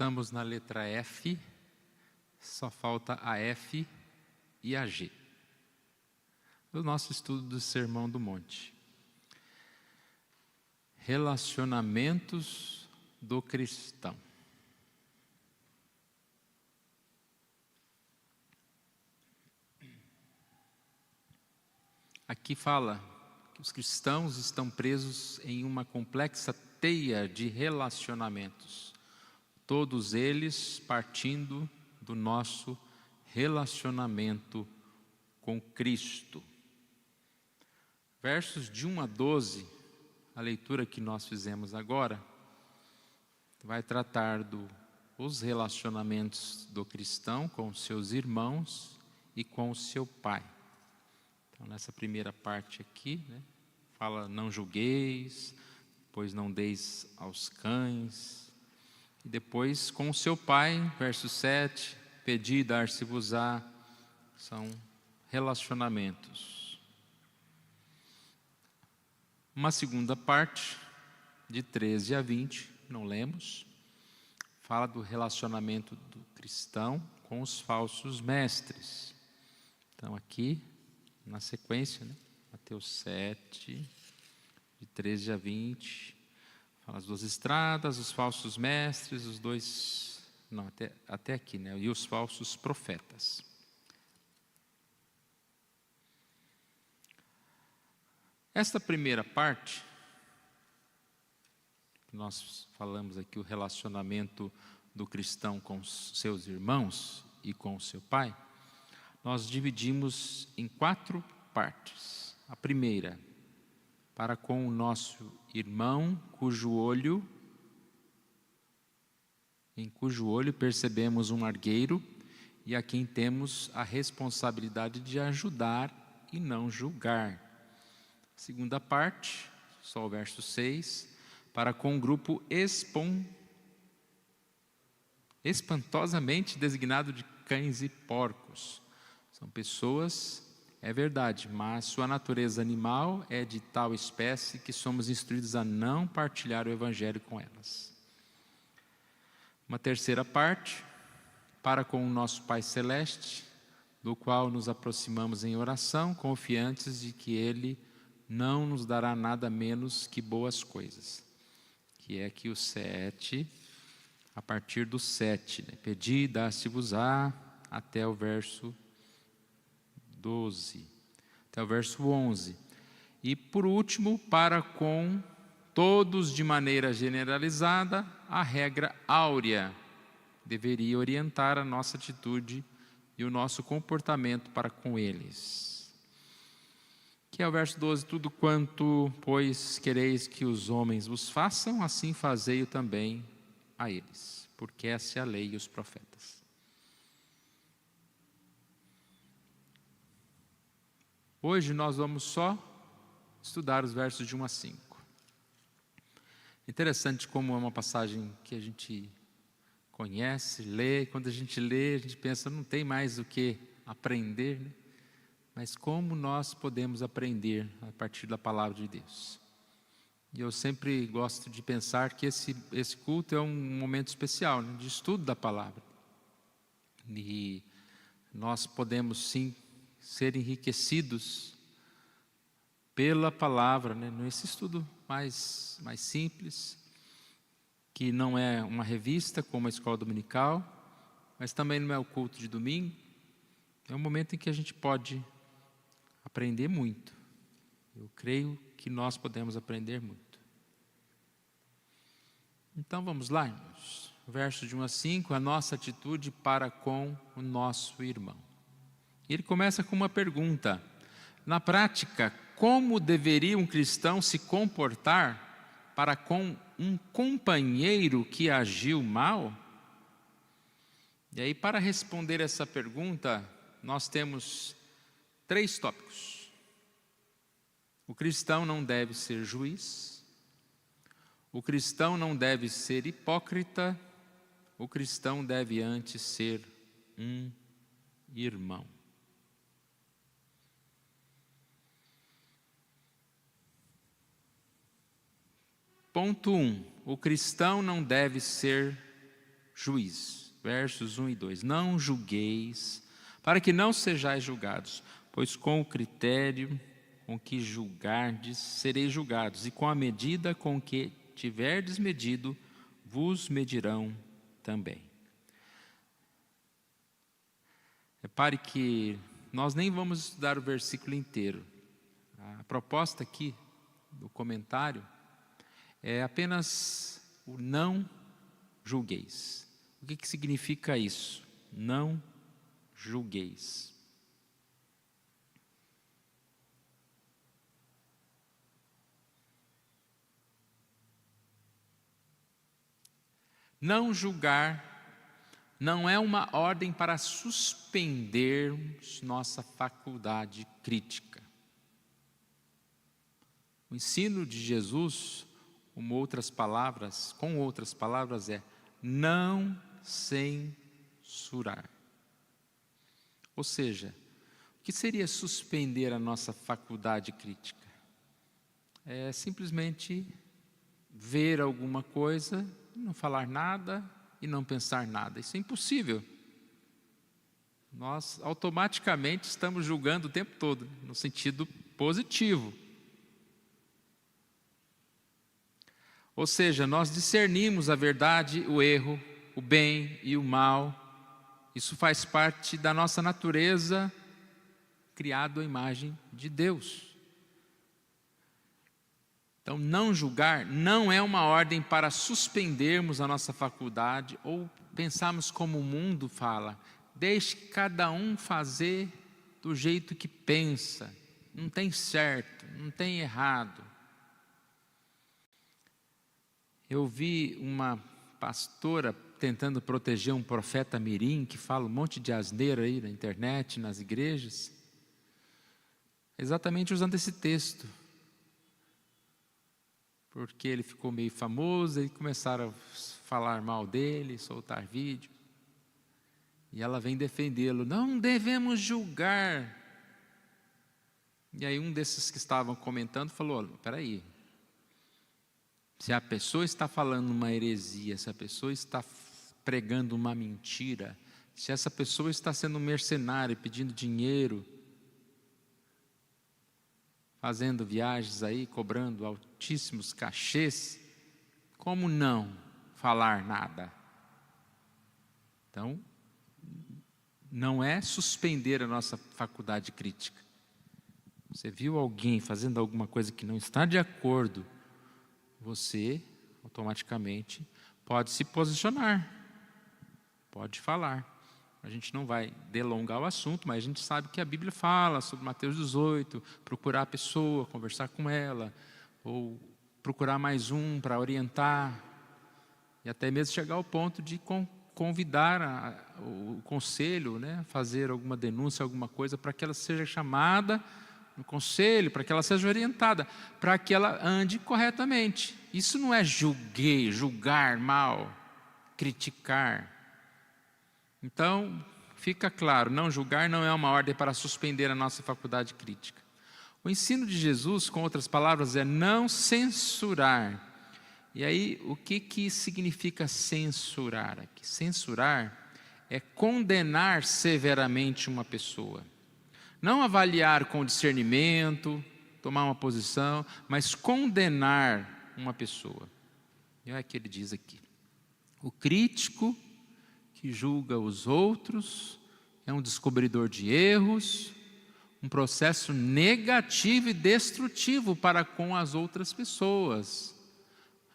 Estamos na letra F, só falta a F e a G. O nosso estudo do Sermão do Monte. Relacionamentos do cristão. Aqui fala que os cristãos estão presos em uma complexa teia de relacionamentos, todos eles partindo do nosso relacionamento com Cristo. Versos de 1 a 12, a leitura que nós fizemos agora, vai tratar dos relacionamentos do cristão com seus irmãos e com o seu pai. Então, nessa primeira parte aqui, fala: não julgueis, pois não deis aos cães. E depois, com o seu pai, verso 7, pedi e dar-se-vos-á. São relacionamentos. Uma segunda parte, de 13 a 20, não lemos, fala do relacionamento do cristão com os falsos mestres. Então aqui, na sequência, Mateus 7, de 13 a 20, fala as duas estradas, os falsos mestres, os dois, não, até aqui, e os falsos profetas. Esta primeira parte, que nós falamos aqui, o relacionamento do cristão com os seus irmãos e com o seu pai, nós dividimos em 4 partes. A primeira, para com o nosso irmão, em cujo olho percebemos um argueiro e a quem temos a responsabilidade de ajudar e não julgar. Segunda parte, só o verso 6, para com o grupo espantosamente designado de cães e porcos. São pessoas, é verdade, mas sua natureza animal é de tal espécie que somos instruídos a não partilhar o evangelho com elas. Uma terceira parte, para com o nosso Pai Celeste, do qual nos aproximamos em oração, confiantes de que Ele não nos dará nada menos que boas coisas. Que é aqui o 7, a partir do 7, pedi, dar-se-vos-á, até o verso 12, até o verso 11. E por último, para com todos de maneira generalizada, a regra áurea deveria orientar a nossa atitude e o nosso comportamento para com eles. Que é o verso 12, tudo quanto, pois, quereis que os homens vos façam, assim fazei-o também a eles, porque essa é a lei e os profetas. Hoje nós vamos só estudar os versos de 1 a 5. Interessante como é uma passagem que a gente conhece, lê. Quando a gente lê, a gente pensa, não tem mais o que aprender, Mas como nós podemos aprender a partir da palavra de Deus? E eu sempre gosto de pensar que esse culto é um momento especial, de estudo da palavra. E nós podemos sim ser enriquecidos pela palavra, nesse estudo mais simples, que não é uma revista como a escola dominical, mas também não é o culto de domingo. É um momento em que a gente pode aprender muito. Eu creio que nós podemos aprender muito. Então vamos lá, irmãos. Versos de 1 a 5, a nossa atitude para com o nosso irmão. Ele começa com uma pergunta. Na prática, como deveria um cristão se comportar para com um companheiro que agiu mal? E aí, para responder essa pergunta, nós temos 3 tópicos. O cristão não deve ser juiz, o cristão não deve ser hipócrita, o cristão deve antes ser um irmão. Ponto 1. O cristão não deve ser juiz. Versos 1 e 2. Não julgueis, para que não sejais julgados, pois com o critério com que julgardes, sereis julgados, e com a medida com que tiverdes medido, vos medirão também. Repare que nós nem vamos estudar o versículo inteiro. A proposta aqui do comentário é apenas o não julgueis. O que significa isso? Não julgueis. Não julgar não é uma ordem para suspendermos nossa faculdade crítica. O ensino de Jesus, com outras palavras, é não censurar. Ou seja, o que seria suspender a nossa faculdade crítica? É simplesmente ver alguma coisa, não falar nada e não pensar nada. Isso é impossível. Nós automaticamente estamos julgando o tempo todo, no sentido positivo. Ou seja, nós discernimos a verdade, o erro, o bem e o mal. Isso faz parte da nossa natureza, criado à imagem de Deus. Então, não julgar não é uma ordem para suspendermos a nossa faculdade ou pensarmos como o mundo fala. Deixe cada um fazer do jeito que pensa. Não tem certo, não tem errado. Eu vi uma pastora tentando proteger um profeta mirim que fala um monte de asneira aí na internet, nas igrejas, exatamente usando esse texto. Porque ele ficou meio famoso, e começaram a falar mal dele, soltar vídeo. E ela vem defendê-lo. Não devemos julgar. E aí um desses que estavam comentando falou, espera aí. Se a pessoa está falando uma heresia, se a pessoa está pregando uma mentira, se essa pessoa está sendo um mercenário, pedindo dinheiro, fazendo viagens aí, cobrando altíssimos cachês, como não falar nada? Então, não é suspender a nossa faculdade crítica. Você viu alguém fazendo alguma coisa que não está de acordo, você automaticamente pode se posicionar, pode falar. A gente não vai delongar o assunto, mas a gente sabe que a Bíblia fala sobre Mateus 18, procurar a pessoa, conversar com ela, ou procurar mais um para orientar, e até mesmo chegar ao ponto de convidar o conselho, né, fazer alguma denúncia, alguma coisa, para que ela seja chamada no conselho, para que ela seja orientada, para que ela ande corretamente. Isso não é julgar mal, criticar. Então, fica claro, não julgar não é uma ordem para suspender a nossa faculdade crítica. O ensino de Jesus, com outras palavras, é não censurar. E aí, o que significa censurar aqui? Censurar é condenar severamente uma pessoa. Não avaliar com discernimento, tomar uma posição, mas condenar uma pessoa. E olha o que ele diz aqui. O crítico que julga os outros é um descobridor de erros, um processo negativo e destrutivo para com as outras pessoas.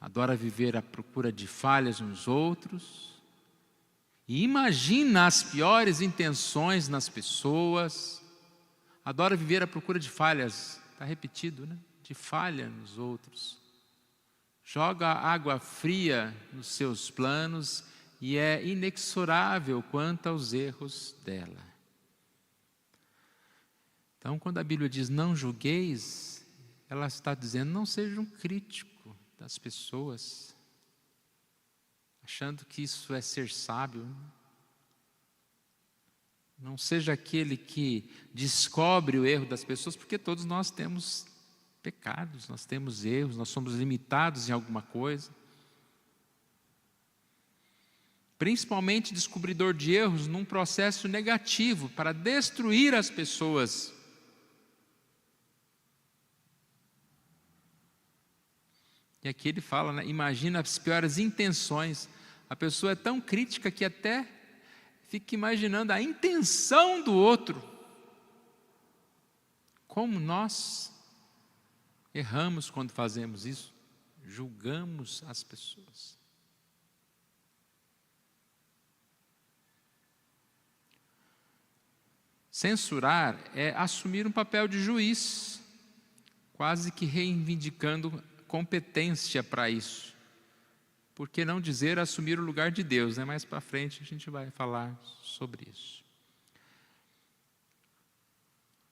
Adora viver à procura de falhas nos outros e imagina as piores intenções nas pessoas. Adora viver à procura de falhas, está repetido, né? De falha nos outros. Joga água fria nos seus planos e é inexorável quanto aos erros dela. Então, quando a Bíblia diz não julgueis, ela está dizendo não seja um crítico das pessoas, achando que isso é ser sábio. Não seja aquele que descobre o erro das pessoas, porque todos nós temos pecados, nós temos erros, nós somos limitados em alguma coisa. principalmente descobridor de erros, num processo negativo para destruir as pessoas. E aqui ele fala, né, imagina as piores intenções. A pessoa é tão crítica que até fica imaginando a intenção do outro. Como nós erramos quando fazemos isso, julgamos as pessoas. Censurar é assumir um papel de juiz, quase que reivindicando competência para isso. Por que não dizer assumir o lugar de Deus, né? Mais para frente a gente vai falar sobre isso.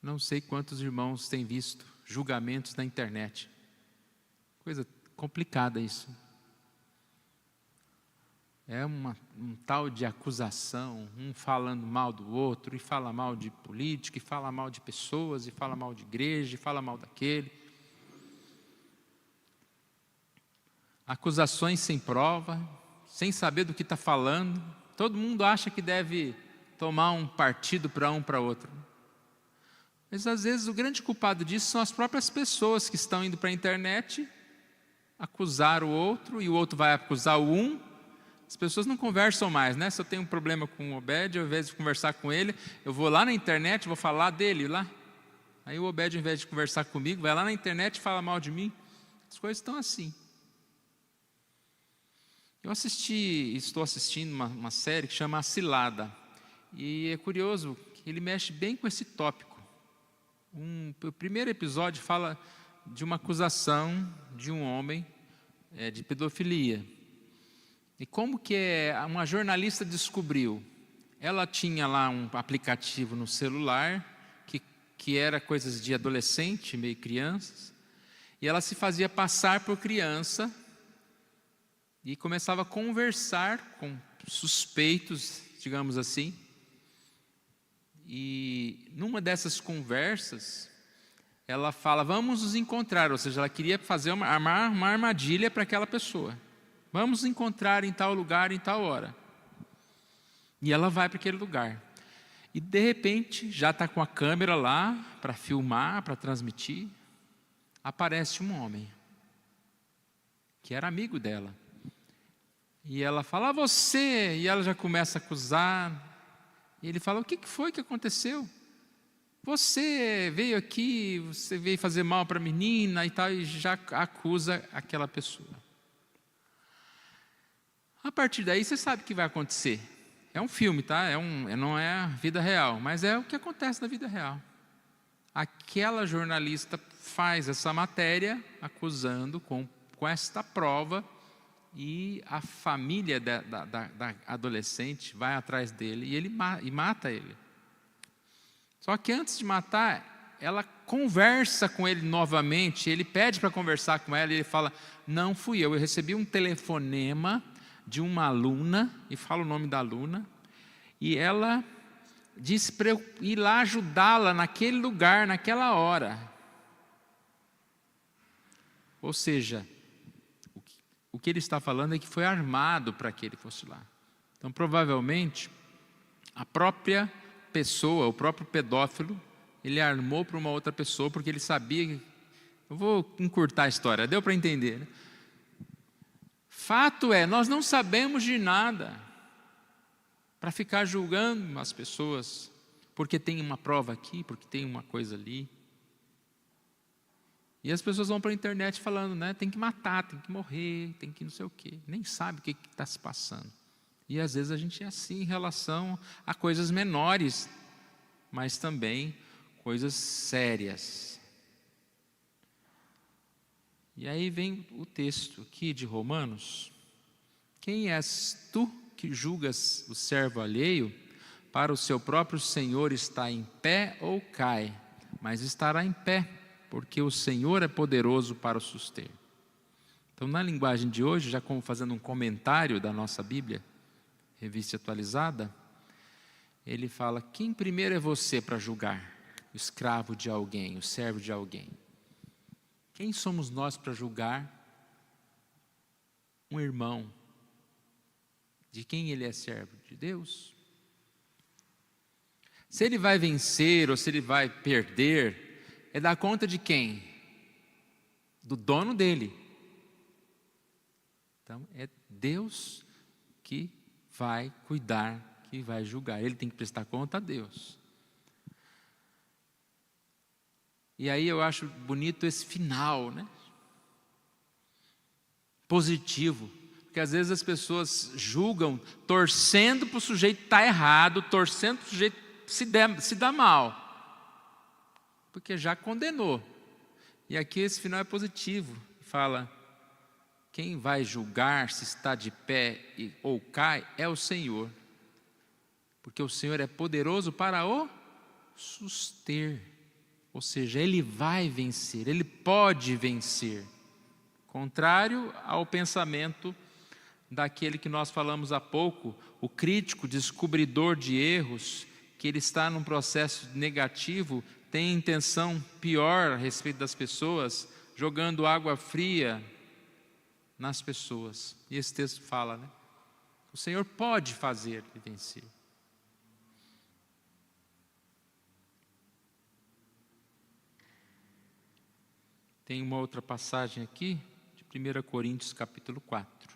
Não sei quantos irmãos têm visto julgamentos na internet. Coisa complicada isso. É um tal de acusação, um falando mal do outro, e fala mal de política, e fala mal de pessoas, e fala mal de igreja, e fala mal daquele. Acusações sem prova, sem saber do que está falando. Todo mundo acha que deve tomar um partido para um para outro. Mas às vezes o grande culpado disso são as próprias pessoas que estão indo para a internet acusar o outro, e o outro vai acusar o um. As pessoas não conversam mais, né? Se eu tenho um problema com o Obed, ao invés de conversar com ele, eu vou lá na internet, vou falar dele lá. Aí o Obed, ao invés de conversar comigo, vai lá na internet e fala mal de mim. As coisas estão assim. Eu estou assistindo uma série que chama A Cilada. E é curioso que ele mexe bem com esse tópico. O primeiro episódio fala de uma acusação de um homem de pedofilia. E como que uma jornalista descobriu? Ela tinha lá um aplicativo no celular, que era coisas de adolescente, meio crianças, e ela se fazia passar por criança, e começava a conversar com suspeitos, digamos assim. E numa dessas conversas, ela fala, vamos nos encontrar. Ou seja, ela queria armar uma armadilha para aquela pessoa. Vamos nos encontrar em tal lugar, em tal hora. E ela vai para aquele lugar. E de repente, já está com a câmera lá, para filmar, para transmitir. Aparece um homem, que era amigo dela. E ela fala, você, e ela já começa a acusar. E ele fala, o que foi que aconteceu? Você veio aqui, você veio fazer mal para a menina e tal, e já acusa aquela pessoa. A partir daí, você sabe o que vai acontecer. É um filme, tá? Não é a vida real, mas é o que acontece na vida real. Aquela jornalista faz essa matéria, acusando com esta prova, e a família da adolescente vai atrás dele e mata ele. Só que antes de matar, ela conversa com ele novamente, ele pede para conversar com ela, e ele fala, não fui eu recebi um telefonema de uma aluna, e fala o nome da aluna, e ela disse para eu ir lá ajudá-la naquele lugar, naquela hora. Ou seja, o que ele está falando é que foi armado para que ele fosse lá. Então, provavelmente, a própria pessoa, o próprio pedófilo, ele armou para uma outra pessoa, porque ele sabia que... Eu vou encurtar a história, deu para entender, né? Fato é, nós não sabemos de nada para ficar julgando as pessoas, porque tem uma prova aqui, porque tem uma coisa ali. E as pessoas vão para a internet falando, né? Tem que matar, tem que morrer, tem que não sei o quê. Nem sabe o que está se passando. E às vezes a gente é assim em relação a coisas menores, mas também coisas sérias. E aí vem o texto aqui de Romanos. Quem és tu que julgas o servo alheio? Para o seu próprio Senhor está em pé ou cai, mas estará em pé, porque o Senhor é poderoso para o suster. Então, na linguagem de hoje, já como fazendo um comentário da nossa Bíblia, revista atualizada, ele fala, quem primeiro é você para julgar? O escravo de alguém, o servo de alguém. Quem somos nós para julgar um irmão De quem ele é servo? De Deus. Se ele vai vencer ou se ele vai perder, é dar conta de quem? Do dono dele. Então é Deus que vai cuidar, que vai julgar. Ele tem que prestar conta a Deus. E aí eu acho bonito esse final, né? Positivo. Porque às vezes as pessoas julgam torcendo para o sujeito estar errado, torcendo para o sujeito se dar mal. Porque já condenou. E aqui esse final é positivo. Fala, quem vai julgar se está de pé ou cai é o Senhor. Porque o Senhor é poderoso para o suster. Ou seja, Ele vai vencer, Ele pode vencer. Contrário ao pensamento daquele que nós falamos há pouco, o crítico, descobridor de erros, que ele está num processo negativo, tem intenção pior a respeito das pessoas, jogando água fria nas pessoas. E esse texto fala, né? O Senhor pode fazer e vencer. Tem uma outra passagem aqui, de 1 Coríntios capítulo 4.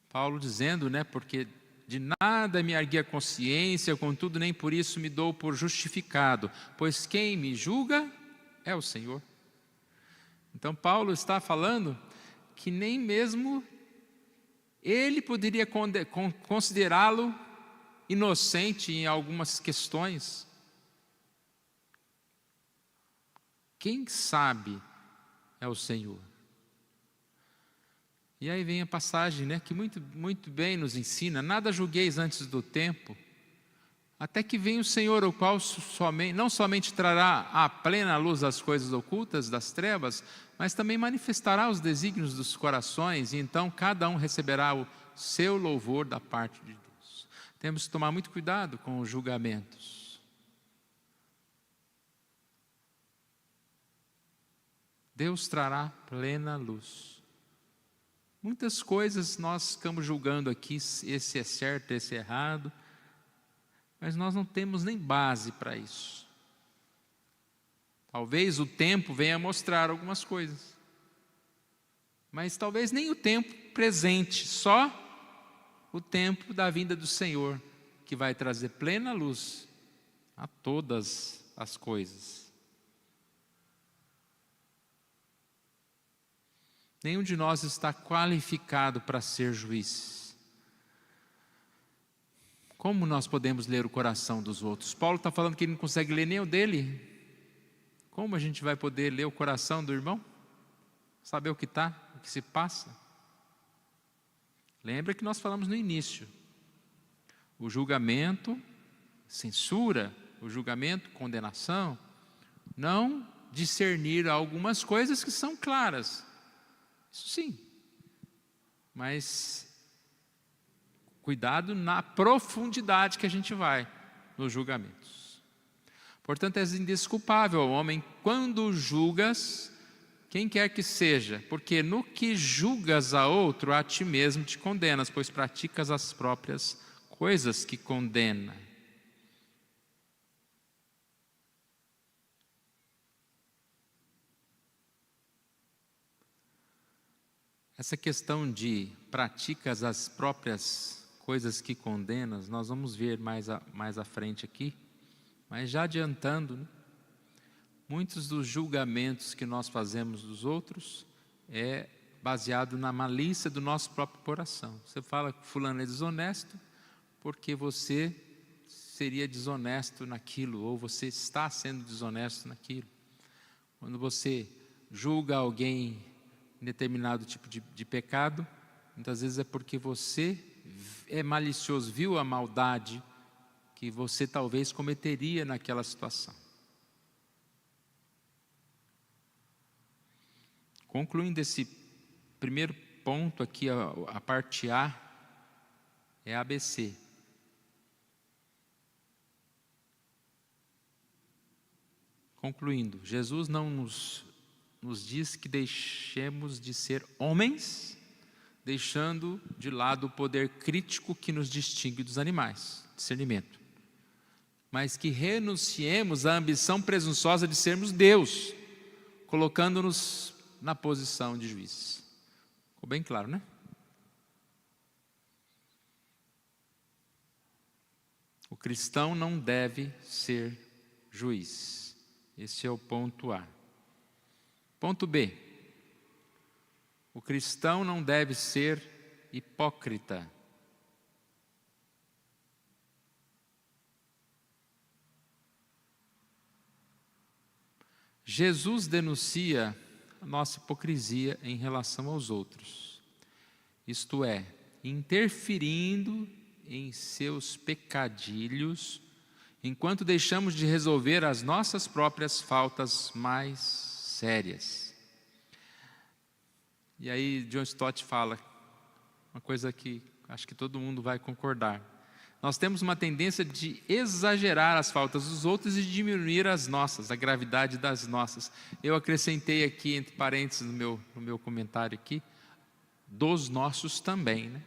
Paulo dizendo, né, porque de nada me argui a consciência, contudo nem por isso me dou por justificado, pois quem me julga é o Senhor. Então Paulo está falando que nem mesmo ele poderia considerá-lo inocente em algumas questões. Quem sabe é o Senhor. E aí vem a passagem, né, que muito bem nos ensina: nada julgueis antes do tempo, até que venha o Senhor, o qual não somente trará à plena luz as coisas ocultas das trevas, mas também manifestará os desígnios dos corações, e então cada um receberá o seu louvor da parte de Deus. Temos que tomar muito cuidado com os julgamentos. Deus trará plena luz. Muitas coisas nós ficamos julgando aqui, esse é certo, esse é errado, mas nós não temos nem base para isso. Talvez o tempo venha mostrar algumas coisas, mas talvez nem o tempo presente, só o tempo da vinda do Senhor, que vai trazer plena luz a todas as coisas. Nenhum de nós está qualificado para ser juiz. Como nós podemos ler o coração dos outros? Paulo está falando que ele não consegue ler nem o dele. Como a gente vai poder ler o coração do irmão? Saber o que está, o que se passa? Lembra que nós falamos no início. O julgamento, censura, o julgamento, condenação, não discernir algumas coisas que são claras. Isso sim, mas cuidado na profundidade que a gente vai nos julgamentos. Portanto, és indesculpável, homem, quando julgas quem quer que seja, porque no que julgas a outro, a ti mesmo te condenas, pois praticas as próprias coisas que condena. Essa questão de praticas as próprias coisas que condenas, nós vamos ver mais à frente aqui, mas já adiantando, né? Muitos dos julgamentos que nós fazemos dos outros é baseado na malícia do nosso próprio coração. Você fala que fulano é desonesto porque você seria desonesto naquilo, ou você está sendo desonesto naquilo. Quando você julga alguém em determinado tipo de pecado, muitas vezes é porque você é malicioso, viu a maldade que você talvez cometeria naquela situação. Concluindo esse primeiro ponto aqui, a parte A, é ABC. Concluindo, Jesus não nos diz que deixemos de ser homens, deixando de lado o poder crítico que nos distingue dos animais, discernimento. Mas que renunciemos à ambição presunçosa de sermos Deus, colocando-nos na posição de juiz. Ficou bem claro, né? O cristão não deve ser juiz. Esse é o ponto A. Ponto B. O cristão não deve ser hipócrita. Jesus denuncia a nossa hipocrisia em relação aos outros. Isto é, interferindo em seus pecadilhos, enquanto deixamos de resolver as nossas próprias faltas mais sérias. E aí John Stott fala uma coisa que acho que todo mundo vai concordar. Nós temos uma tendência de exagerar as faltas dos outros e diminuir as nossas, a gravidade das nossas. Eu acrescentei aqui, entre parênteses, no meu comentário aqui, dos nossos também, né?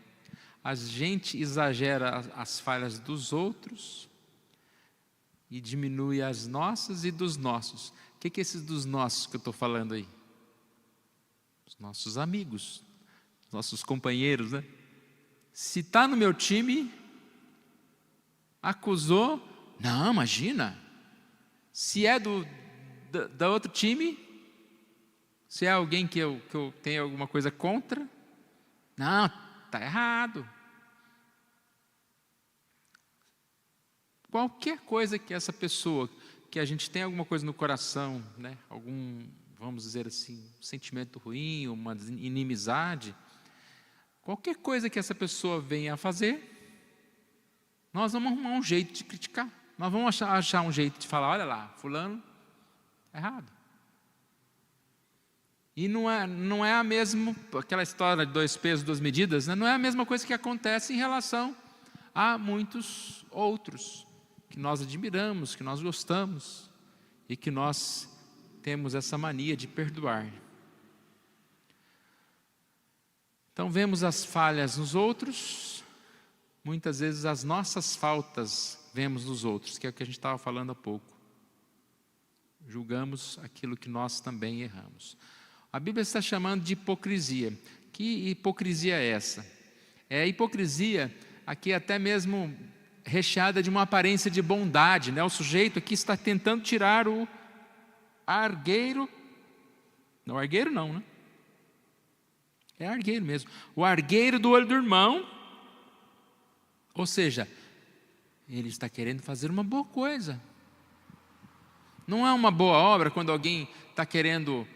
A gente exagera as falhas dos outros e diminui as nossas e dos nossos. O que é esses dos nossos que eu estou falando aí? Os nossos amigos, os nossos companheiros, né? Se está no meu time, acusou, não, imagina. Se é da outro time, se é alguém que eu tenho alguma coisa contra, não, está errado. Qualquer coisa que essa pessoa, que a gente tem alguma coisa no coração, né, algum, vamos dizer assim, sentimento ruim, uma inimizade, qualquer coisa que essa pessoa venha a fazer, nós vamos arrumar um jeito de criticar. Nós vamos achar um jeito de falar, olha lá, fulano, errado. E não é a mesma, aquela história de 2 pesos, 2 medidas, né? Não é a mesma coisa que acontece em relação a muitos outros, que nós admiramos, que nós gostamos, e que nós temos essa mania de perdoar. Então vemos as falhas nos outros, muitas vezes as nossas faltas vemos nos outros, que é o que a gente estava falando há pouco. Julgamos aquilo que nós também erramos. A Bíblia está chamando de hipocrisia. Que hipocrisia é essa? É a hipocrisia aqui até mesmo recheada de uma aparência de bondade, né? O sujeito aqui está tentando tirar o argueiro, não, argueiro não, né? É argueiro mesmo. O argueiro do olho do irmão, ou seja, ele está querendo fazer uma boa coisa. Não é uma boa obra quando alguém está querendo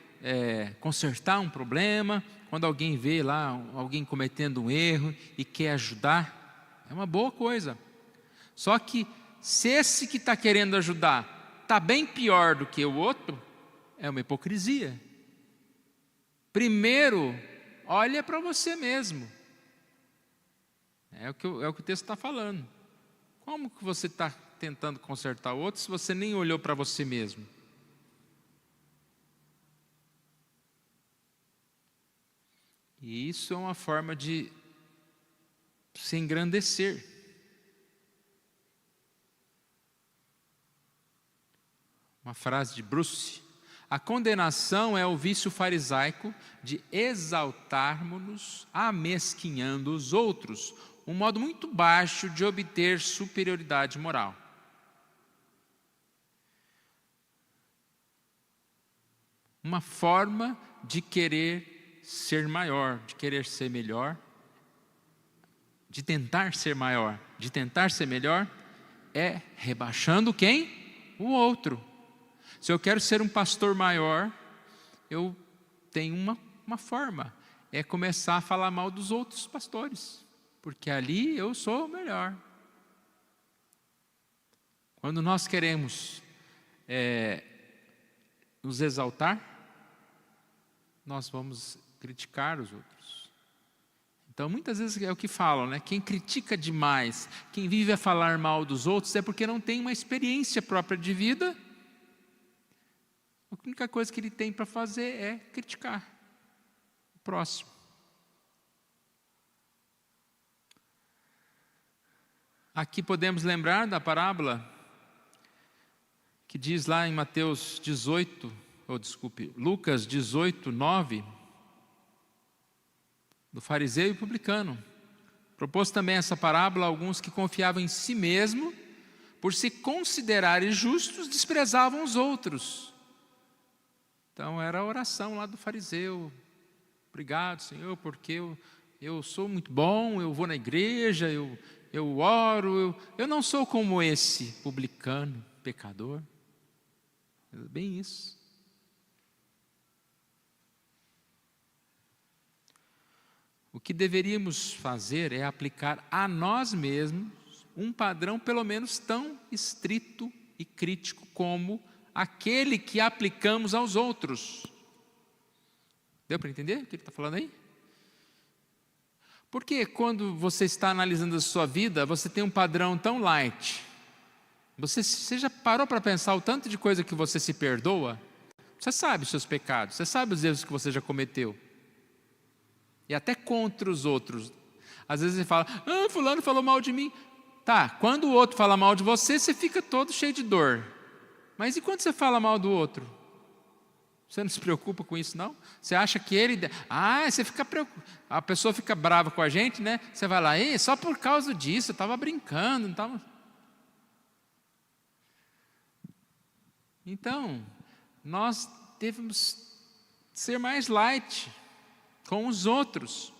consertar um problema, quando alguém vê lá alguém cometendo um erro e quer ajudar, é uma boa coisa. Só que se esse que está querendo ajudar está bem pior do que o outro, é uma hipocrisia. Primeiro, olha para você mesmo. É o que o texto está falando. Como que você está tentando consertar o outro se você nem olhou para você mesmo? E isso é uma forma de se engrandecer. Uma frase de Bruce: a condenação é o vício farisaico de exaltarmos-nos amesquinhando os outros, um modo muito baixo de obter superioridade moral. Uma forma de querer ser maior, de querer ser melhor, de tentar ser maior, de tentar ser melhor, é rebaixando quem? O outro. Se eu quero ser um pastor maior, eu tenho uma forma, é começar a falar mal dos outros pastores, porque ali eu sou o melhor. Quando nós queremos nos exaltar, nós vamos criticar os outros. Então muitas vezes é o que falam, né? Quem critica demais, quem vive a falar mal dos outros, é porque não tem uma experiência própria de vida. A única coisa que ele tem para fazer é criticar o próximo. Aqui podemos lembrar da parábola que diz lá em Lucas 18, 9, do fariseu e publicano. Propôs também essa parábola a alguns que confiavam em si mesmo, por se considerarem justos, desprezavam os outros. Então era a oração lá do fariseu: obrigado, Senhor, porque eu sou muito bom, eu vou na igreja, eu oro, eu não sou como esse publicano, pecador. É bem isso. O que deveríamos fazer é aplicar a nós mesmos um padrão pelo menos tão estrito e crítico como aquele que aplicamos aos outros. Deu para entender o que ele está falando aí? Porque quando você está analisando a sua vida, você tem um padrão tão light. Você já parou para pensar o tanto de coisa que você se perdoa? Você sabe os seus pecados, você sabe os erros que você já cometeu. E até contra os outros. Às vezes você fala: fulano falou mal de mim. Tá, quando o outro fala mal de você, você fica todo cheio de dor. Mas e quando você fala mal do outro? Você não se preocupa com isso, não? Você acha que ele... você fica preocupado. A pessoa fica brava com a gente, né? Você vai lá: só por causa disso, eu estava brincando, não estava... Então, nós devemos ser mais light com os outros.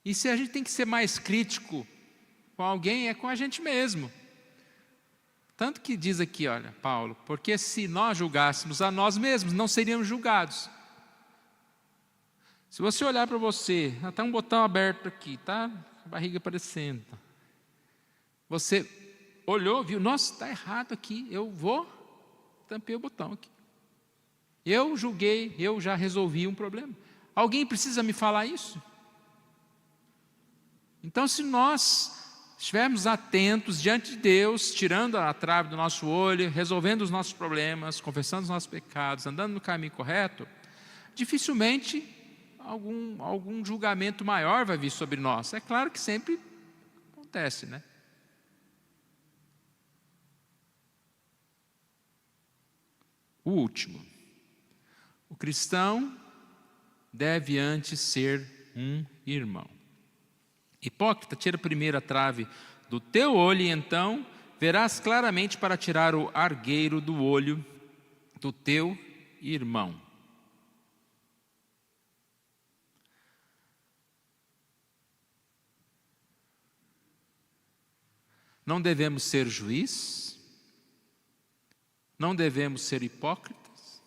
E se a gente tem que ser mais crítico com alguém, é com a gente mesmo. Tanto que diz aqui, olha, Paulo: porque se nós julgássemos a nós mesmos, não seríamos julgados. Se você olhar para você, até um botão aberto aqui, tá? A barriga aparecendo. Você olhou, viu: nossa, está errado aqui, tampei o botão aqui. Eu julguei, eu já resolvi um problema. Alguém precisa me falar isso? Então, se nós estivermos atentos diante de Deus, tirando a trave do nosso olho, resolvendo os nossos problemas, confessando os nossos pecados, andando no caminho correto, dificilmente algum julgamento maior vai vir sobre nós. É claro que sempre acontece, né? O último: o cristão deve antes ser um irmão. Hipócrita, tira a primeira trave do teu olho, e então verás claramente para tirar o argueiro do olho do teu irmão. Não devemos ser juiz, não devemos ser hipócritas,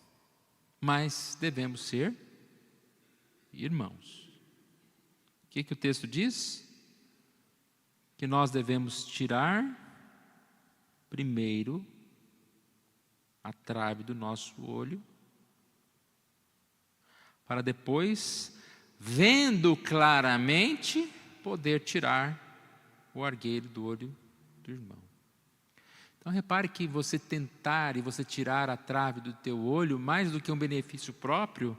mas devemos ser irmãos. O que o texto diz? Que nós devemos tirar primeiro a trave do nosso olho, para depois, vendo claramente, poder tirar o argueiro do olho do irmão. Então repare que você tentar e você tirar a trave do teu olho, mais do que um benefício próprio,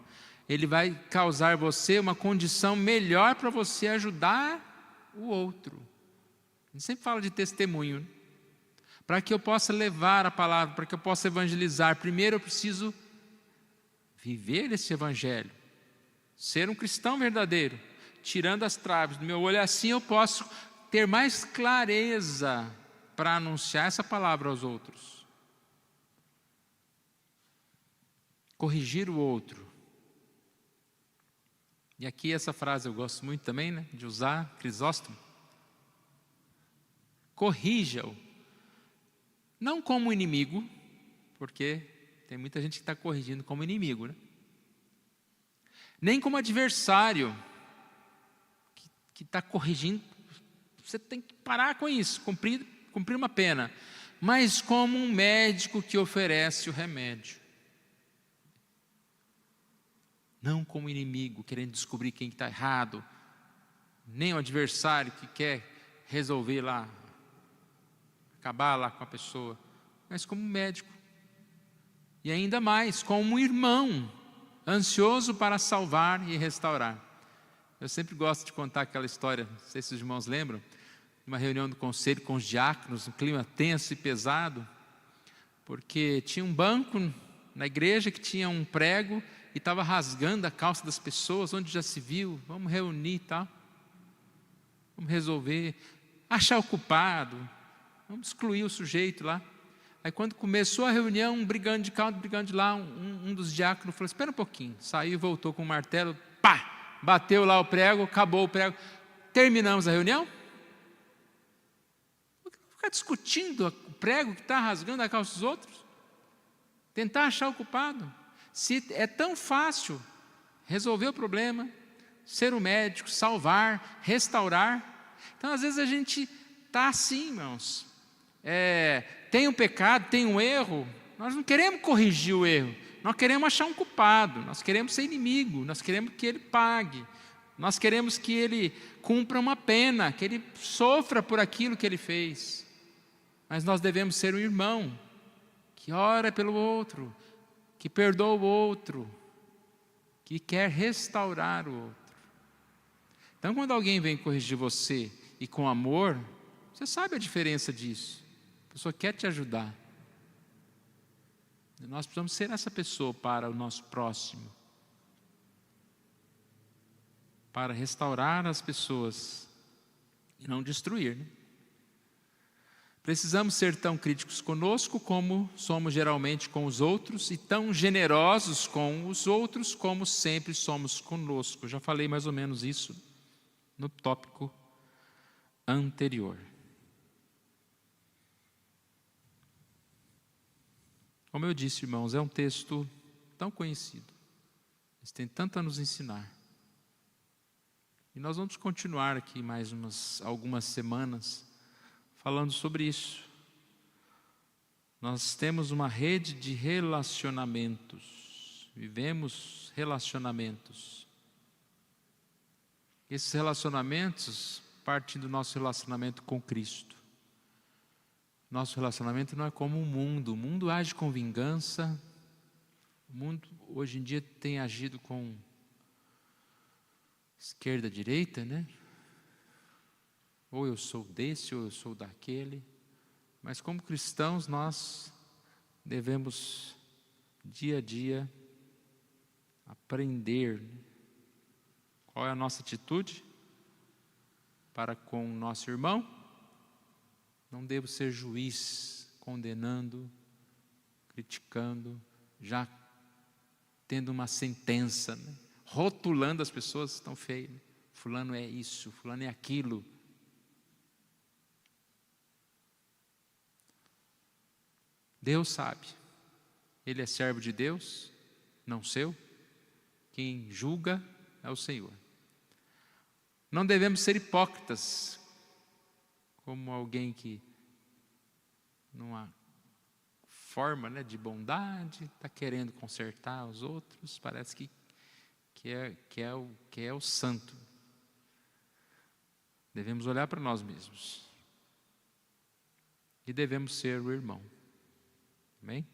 ele vai causar você uma condição melhor para você ajudar o outro. A gente sempre fala de testemunho. Para que eu possa levar a palavra, para que eu possa evangelizar, primeiro eu preciso viver esse evangelho, ser um cristão verdadeiro, tirando as traves do meu olho. Assim eu posso ter mais clareza para anunciar essa palavra aos outros. Corrigir o outro. E aqui essa frase eu gosto muito também, né, de usar, Crisóstomo. Corrija-o, não como inimigo, porque tem muita gente que está corrigindo como inimigo, né? Nem como adversário, que está corrigindo. Você tem que parar com isso, cumprir uma pena, mas como um médico que oferece o remédio. Não como inimigo, querendo descobrir quem está errado, nem o adversário que quer resolver lá, acabar lá com a pessoa, mas como médico. E ainda mais, como um irmão, ansioso para salvar e restaurar. Eu sempre gosto de contar aquela história, não sei se os irmãos lembram, uma reunião do conselho com os diáconos, um clima tenso e pesado, porque tinha um banco na igreja que tinha um prego e estava rasgando a calça das pessoas, onde já se viu, vamos reunir e tal, vamos resolver, achar o culpado, vamos excluir o sujeito lá. Aí quando começou a reunião, um brigando de cá, outro brigando de lá, um dos diáconos falou, espera um pouquinho, saiu e voltou com o martelo, pá, bateu lá o prego, acabou o prego, terminamos a reunião? Por que ficar discutindo o prego que está rasgando a calça dos outros? Tentar achar o culpado? Se é tão fácil resolver o problema, ser o médico, salvar, restaurar. Então às vezes a gente está assim, irmãos, tem um pecado, tem um erro, nós não queremos corrigir o erro, nós queremos achar um culpado, nós queremos ser inimigo, nós queremos que ele pague, nós queremos que ele cumpra uma pena, que ele sofra por aquilo que ele fez. Mas nós devemos ser um irmão que ora pelo outro, que perdoa o outro, que quer restaurar o outro. Então quando alguém vem corrigir você e com amor, você sabe a diferença disso. A pessoa quer te ajudar. E nós precisamos ser essa pessoa para o nosso próximo, para restaurar as pessoas e não destruir, né? Precisamos ser tão críticos conosco como somos geralmente com os outros e tão generosos com os outros como sempre somos conosco. Já falei mais ou menos isso no tópico anterior. Como eu disse, irmãos, é um texto tão conhecido, mas tem tanto a nos ensinar. E nós vamos continuar aqui mais algumas semanas falando sobre isso. Nós temos uma rede de relacionamentos, vivemos relacionamentos. Esses relacionamentos partem do nosso relacionamento com Cristo. Nosso relacionamento não é como o mundo age com vingança, o mundo hoje em dia tem agido com esquerda, direita, né? Ou eu sou desse, ou eu sou daquele. Mas como cristãos nós devemos dia a dia aprender qual é a nossa atitude para com o nosso irmão. Não devo ser juiz, condenando, criticando, já tendo uma sentença, né? Rotulando as pessoas tão feio, né? Fulano é isso, fulano é aquilo. Deus sabe, Ele é servo de Deus, não seu. Quem julga é o Senhor. Não devemos ser hipócritas, como alguém que, numa forma, né, de bondade, está querendo consertar os outros, parece que é o santo. Devemos olhar para nós mesmos e devemos ser o irmão. Amém?